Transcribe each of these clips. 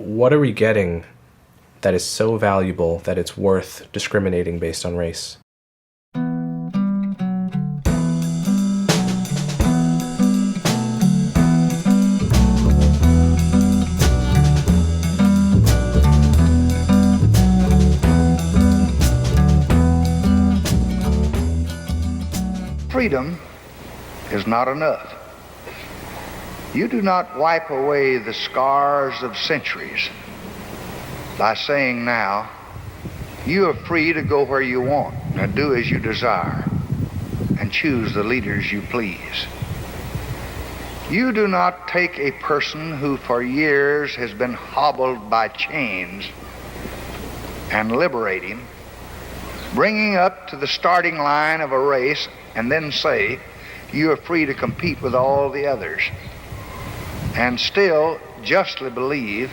what are we getting that is so valuable that it's worth discriminating based on race? Freedom is not enough. You do not wipe away the scars of centuries by saying now, you are free to go where you want and do as you desire and choose the leaders you please. You do not take a person who for years has been hobbled by chains and liberate him, bringing up to the starting line of a race, and then say, you are free to compete with all the others, and still justly believe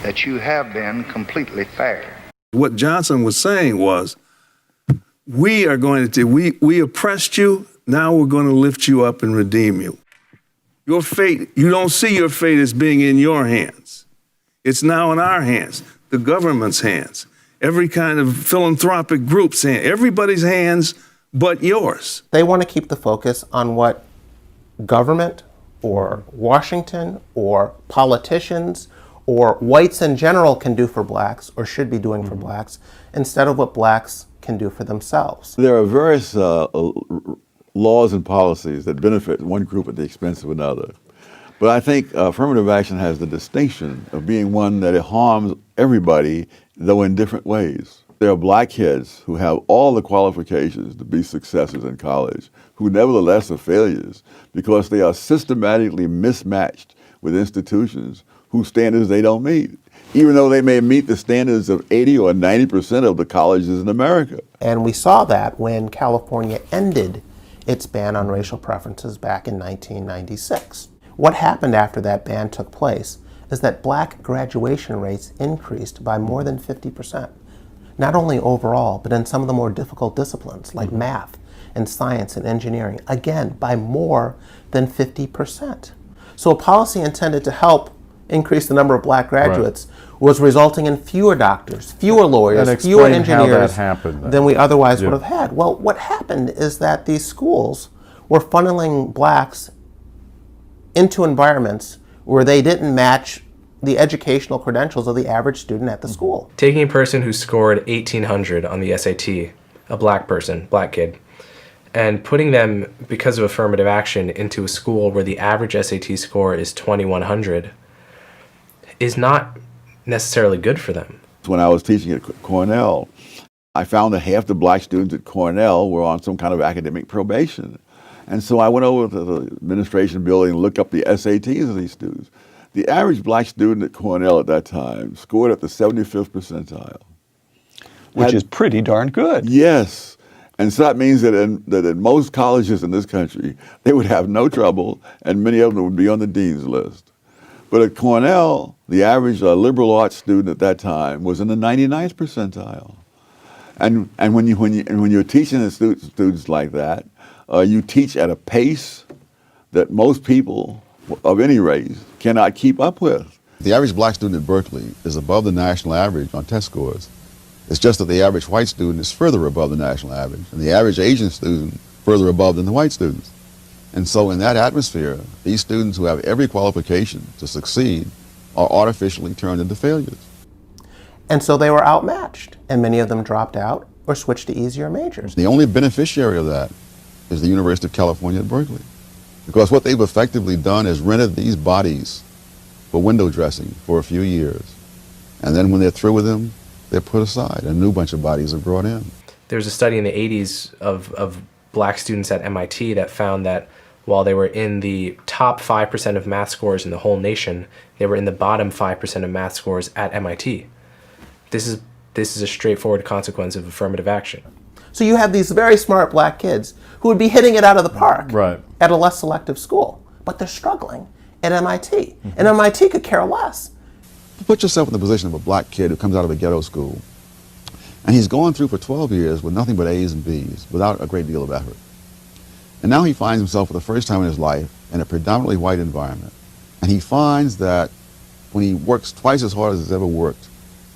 that you have been completely fair. What Johnson was saying was, we oppressed you, now we're going to lift you up and redeem you. Your fate, you don't see your fate as being in your hands. It's now in our hands, the government's hands, every kind of philanthropic group's hand, everybody's hands but yours. They want to keep the focus on what government or Washington or politicians or whites in general can do for blacks or should be doing for blacks instead of what blacks can do for themselves. There are various laws and policies that benefit one group at the expense of another. But I think affirmative action has the distinction of being one that it harms everybody, though in different ways. There are black kids who have all the qualifications to be successes in college, who nevertheless are failures because they are systematically mismatched with institutions whose standards they don't meet, even though they may meet the standards of 80 or 90% of the colleges in America. And we saw that when California ended its ban on racial preferences back in 1996. What happened after that ban took place is that black graduation rates increased by more than 50%. Not only overall, but in some of the more difficult disciplines like math and science and engineering, again, by more than 50%. So a policy intended to help increase the number of black graduates was resulting in fewer doctors, fewer lawyers, fewer engineers than we otherwise would have had. Well, what happened is that these schools were funneling blacks into environments where they didn't match the educational credentials of the average student at the school. Taking a person who scored 1800 on the SAT, a black person, black kid, and putting them, because of affirmative action, into a school where the average SAT score is 2100 is not necessarily good for them. When I was teaching at Cornell, I found that half the black students at Cornell were on some kind of academic probation. And so I went over to the administration building and looked up the SATs of these students. The average black student at Cornell at that time scored at the 75th percentile. Which is pretty darn good. Yes. And so that means that in most colleges in this country, they would have no trouble, and many of them would be on the dean's list. But at Cornell, the average liberal arts student at that time was in the 99th percentile. And when you're teaching the students like that, you teach at a pace that most people of any race cannot keep up with. The average black student at Berkeley is above the national average on test scores. It's just that the average white student is further above the national average, and the average Asian student further above than the white students. And so in that atmosphere, these students who have every qualification to succeed are artificially turned into failures. And so they were outmatched, and many of them dropped out or switched to easier majors. The only beneficiary of that is the University of California at Berkeley, because what they've effectively done is rented these bodies for window dressing for a few years. And then when they're through with them, they're put aside. A new bunch of bodies are brought in. There was a study in the 80s of black students at MIT that found that while they were in the top 5% of math scores in the whole nation, they were in the bottom 5% of math scores at MIT. This is a straightforward consequence of affirmative action. So you have these very smart black kids who would be hitting it out of the park at a less selective school, but they're struggling at MIT. And MIT could care less. Put yourself in the position of a black kid who comes out of a ghetto school, and he's gone through for 12 years with nothing but A's and B's without a great deal of effort. And now he finds himself for the first time in his life in a predominantly white environment. And he finds that when he works twice as hard as he's ever worked,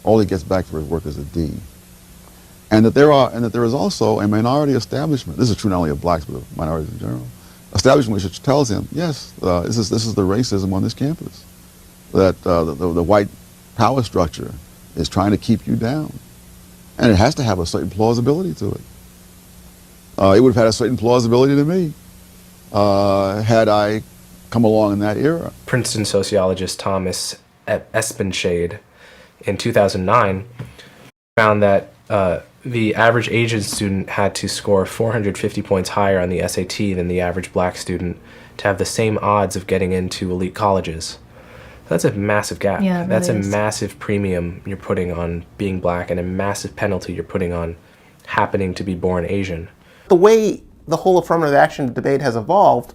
all he gets back for his work is a D. And that there is also a minority establishment. This is true not only of blacks but of minorities in general. Establishment which tells him, yes, this is the racism on this campus. That the white power structure is trying to keep you down, and it has to have a certain plausibility to it. It would have had a certain plausibility to me had I come along in that era. Princeton sociologist Thomas Espenshade in 2009 found that the average Asian student had to score 450 points higher on the SAT than the average black student to have the same odds of getting into elite colleges. That's a massive gap. Yeah, it That's really a is. massive premium you're putting on being black and a massive penalty you're putting on happening to be born Asian. The way the whole affirmative action debate has evolved,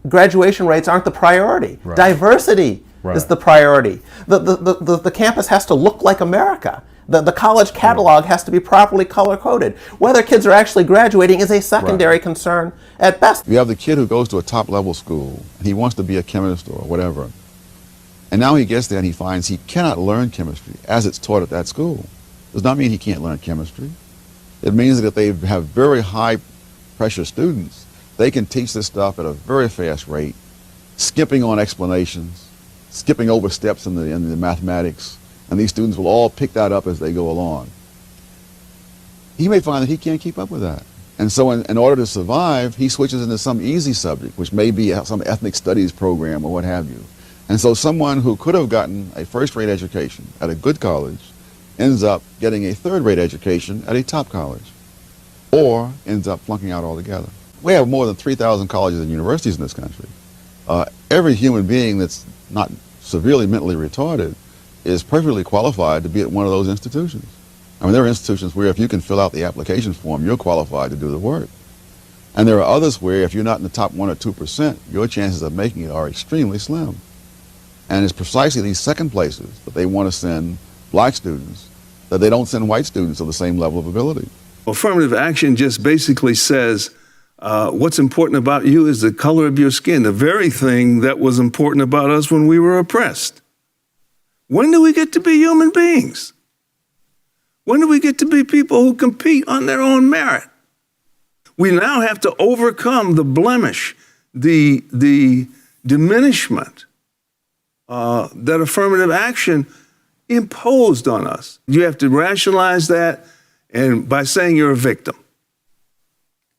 graduation rates aren't the priority. Right. Diversity Right. is the priority. The campus has to look like America. The college catalog has to be properly color-coded. Whether kids are actually graduating is a secondary concern at best. You have the kid who goes to a top-level school, and he wants to be a chemist or whatever. And now he gets there and he finds he cannot learn chemistry as it's taught at that school. Does not mean he can't learn chemistry. It means that if they have very high-pressure students, they can teach this stuff at a very fast rate, skipping on explanations, skipping over steps in the mathematics, and these students will all pick that up as they go along. He may find that he can't keep up with that. And so in order to survive, he switches into some easy subject, which may be some ethnic studies program or what have you. And so someone who could have gotten a first-rate education at a good college ends up getting a third-rate education at a top college, or ends up flunking out altogether. We have more than 3,000 colleges and universities in this country. Every human being that's not severely mentally retarded is perfectly qualified to be at one of those institutions. I mean, there are institutions where if you can fill out the application form, you're qualified to do the work. And there are others where if you're not in the top 1 or 2%, your chances of making it are extremely slim. And it's precisely these second places that they want to send black students that they don't send white students of the same level of ability. Affirmative action just basically says what's important about you is the color of your skin, the very thing that was important about us when we were oppressed. When do we get to be human beings? When do we get to be people who compete on their own merit? We now have to overcome the blemish, the diminishment that affirmative action imposed on us. You have to rationalize that, and by saying you're a victim.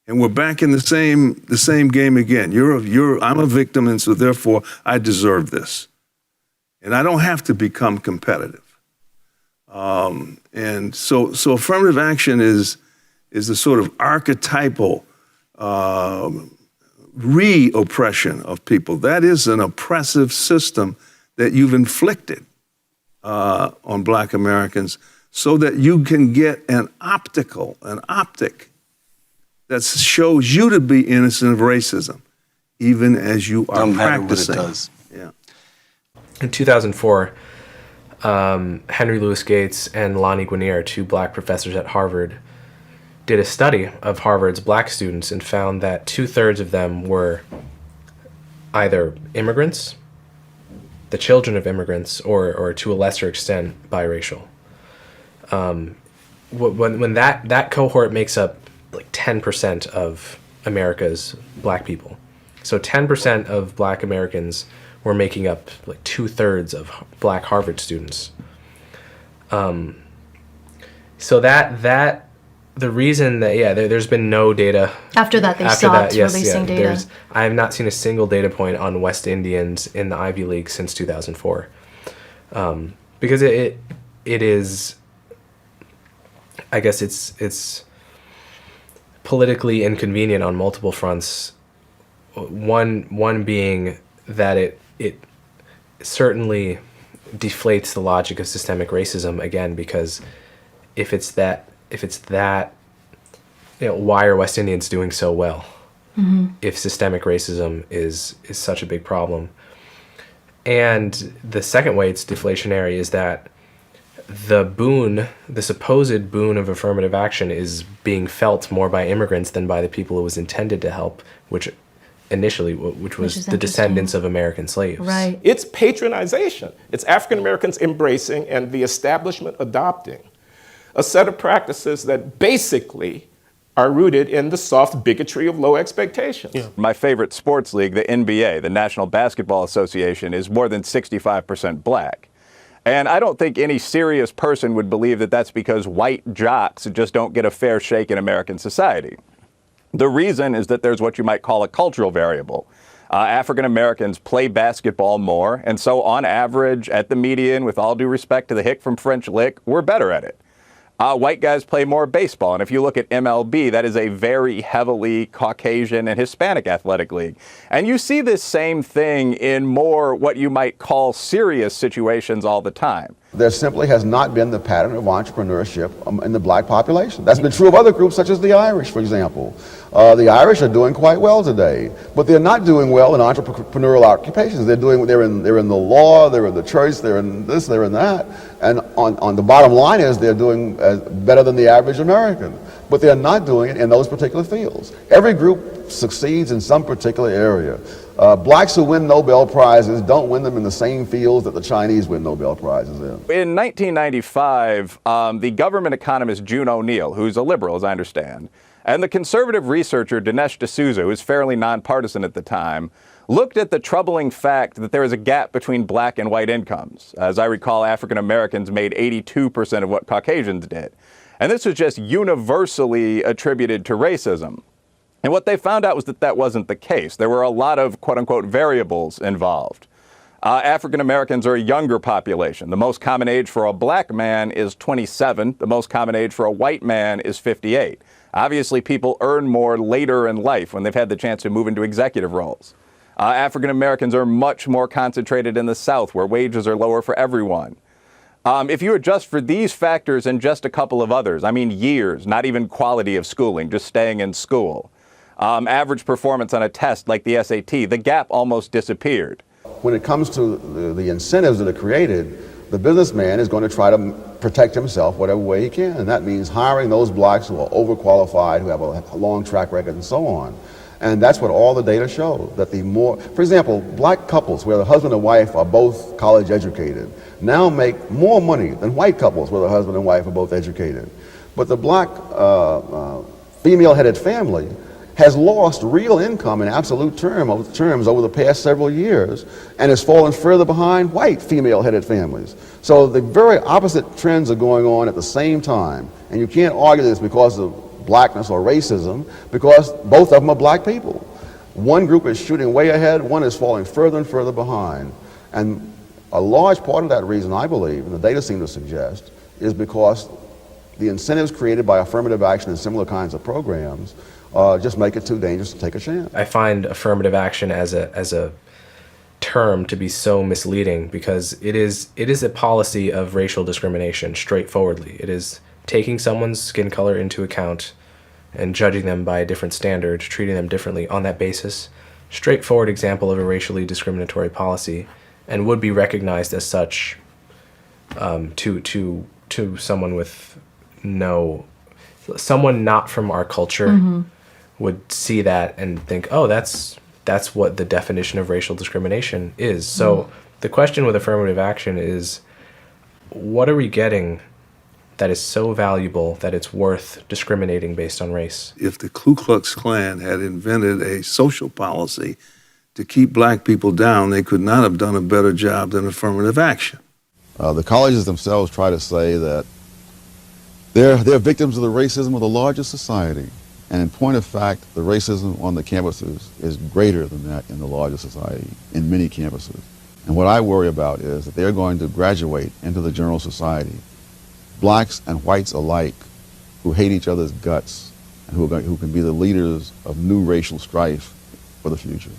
And we're back in the same game again. I'm a victim, and so therefore I deserve this. And I don't have to become competitive. And so affirmative action is a sort of archetypal re-oppression of people. That is an oppressive system that you've inflicted on black Americans so that you can get an optic that shows you to be innocent of racism, even as you are practicing. What it does. Yeah. In 2004, Henry Louis Gates and Lonnie Guinier, two black professors at Harvard, did a study of Harvard's black students and found that 2/3 of them were either immigrants, the children of immigrants, or to a lesser extent, biracial. When that cohort makes up like 10% of America's black people. So 10% of black Americans were making up like 2/3 of black Harvard students. So that the reason that there's been no data After that, they stopped releasing data. I have not seen a single data point on West Indians in the Ivy League since 2004, because it is, I guess it's politically inconvenient on multiple fronts. One being that it certainly deflates the logic of systemic racism again, because if it's that why are West Indians doing so well if systemic racism is such a big problem? And the second way it's deflationary is that the supposed boon of affirmative action is being felt more by immigrants than by the people it was intended to help, which initially, which was is the descendants of American slaves. Right. It's patronization. It's African Americans embracing and the establishment adopting a set of practices that basically are rooted in the soft bigotry of low expectations. Yeah. My favorite sports league, the NBA, the National Basketball Association, is more than 65% black. And I don't think any serious person would believe that that's because white jocks just don't get a fair shake in American society. The reason is that there's what you might call a cultural variable. African Americans play basketball more, and so on average, at the median, with all due respect to the hick from French Lick, we're better at it. White guys play more baseball, and if you look at MLB, that is a very heavily Caucasian and Hispanic athletic league. And you see this same thing in more what you might call serious situations all the time. There simply has not been the pattern of entrepreneurship in the black population. That's been true of other groups such as the Irish, for example. The Irish are doing quite well today, but they're not doing well in entrepreneurial occupations. They're in the law, they're in the church, they're in this, they're in that. And on the bottom line is they're doing better than the average American, but they're not doing it in those particular fields. Every group succeeds in some particular area. Blacks who win Nobel Prizes don't win them in the same fields that the Chinese win Nobel Prizes in. In 1995, the government economist June O'Neill, who's a liberal, as I understand, and the conservative researcher Dinesh D'Souza, who was fairly nonpartisan at the time, looked at the troubling fact that there is a gap between black and white incomes. As I recall, African Americans made 82% of what Caucasians did. And this was just universally attributed to racism. And what they found out was that that wasn't the case. There were a lot of quote-unquote variables involved. African Americans are a younger population. The most common age for a black man is 27. The most common age for a white man is 58. Obviously, people earn more later in life when they've had the chance to move into executive roles. African Americans are much more concentrated in the South, where wages are lower for everyone. If you adjust for these factors and just a couple of others, I mean years, not even quality of schooling, just staying in school, average performance on a test like the SAT, the gap almost disappeared. When it comes to the incentives that are created, the businessman is going to try to protect himself whatever way he can, and that means hiring those blacks who are overqualified, who have a long track record, and so on. And that's what all the data show, that the more, for example, black couples where the husband and wife are both college educated now make more money than white couples where the husband and wife are both educated. But the black female-headed family has lost real income in absolute terms over the past several years and has fallen further behind white female-headed families. So the very opposite trends are going on at the same time, and you can't argue this because of blackness or racism, because both of them are black people. One group is shooting way ahead, one is falling further and further behind. And a large part of that reason, I believe, and the data seem to suggest, is because the incentives created by affirmative action and similar kinds of programs just make it too dangerous to take a chance. I find affirmative action as a term to be so misleading because it is a policy of racial discrimination straightforwardly. It is taking someone's skin color into account and judging them by a different standard, treating them differently on that basis. Straightforward example of a racially discriminatory policy, and would be recognized as such to someone with someone not from our culture would see that and think, oh, that's what the definition of racial discrimination is. So the question with affirmative action is, what are we getting that is so valuable that it's worth discriminating based on race? If the Ku Klux Klan had invented a social policy to keep black people down, they could not have done a better job than affirmative action. The colleges themselves try to say that they're victims of the racism of the larger society. And in point of fact, the racism on the campuses is greater than that in the larger society, in many campuses. And what I worry about is that they're going to graduate into the general society, blacks and whites alike, who hate each other's guts and who can be the leaders of new racial strife for the future.